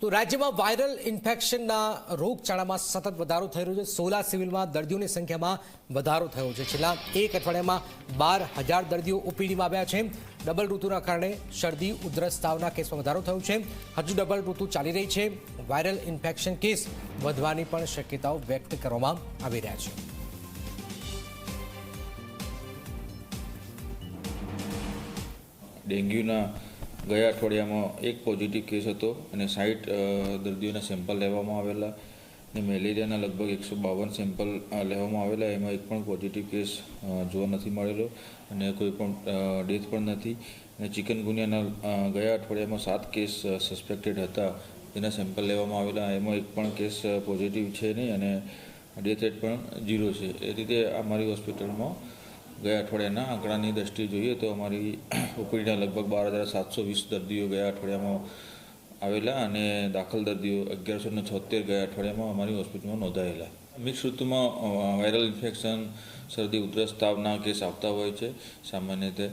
તો રાજ્યમાં વાયરલ ઇન્ફેક્શનના રોગચાળામાં સતત વધારો થઈ રહ્યો છે। સોલા સિવિલમાં દર્દીઓની સંખ્યામાં વધારો થયો છે। છેલ્લા એક અઠવાડિયામાં 12,000 દર્દીઓ ઓપીડીમાં આવ્યા છે। ડબલ ઋતુના કારણે શરદી ઉધરસ તાવના કેસમાં વધારો થયો છે। હજુ ડબલ ઋતુ ચાલી રહી છે। વાયરલ ઇન્ફેક્શન કેસ વધવાની પણ શક્યતાઓ વ્યક્ત કરવામાં આવી રહ્યા છે। ડેન્ગ્યુના ગયા અઠવાડિયામાં એક પોઝિટિવ કેસ હતો અને 60 દર્દીઓના સેમ્પલ લેવામાં આવેલા અને મેલેરિયાના લગભગ 152 સેમ્પલ લેવામાં આવેલા। એમાં એક પણ પોઝિટિવ કેસ જોવા નથી મળેલો અને કોઈ પણ ડેથ પણ નથી। અને ચિકનગુનિયાના ગયા અઠવાડિયામાં 7 કેસ સસ્પેક્ટેડ હતા, તેના સેમ્પલ લેવામાં આવેલા। એમાં એક પણ કેસ પોઝિટિવ છે નહીં અને ડેથ રેટ પણ 0 છે। એ રીતે અમારી હોસ્પિટલમાં ગયા અઠવાડિયાના આંકડાની દ્રષ્ટિએ જોઈએ તો અમારી ઓપીડીના લગભગ 12,720 દર્દીઓ ગયા અઠવાડિયામાં આવેલા અને દાખલ દર્દીઓ 1,176 ગયા અઠવાડિયામાં અમારી હોસ્પિટલમાં નોંધાયેલા। મિક્સ ઋતુમાં વાયરલ ઇન્ફેક્શન, શરદી ઉધરસ તાવના કેસ આવતા હોય છે સામાન્ય રીતે।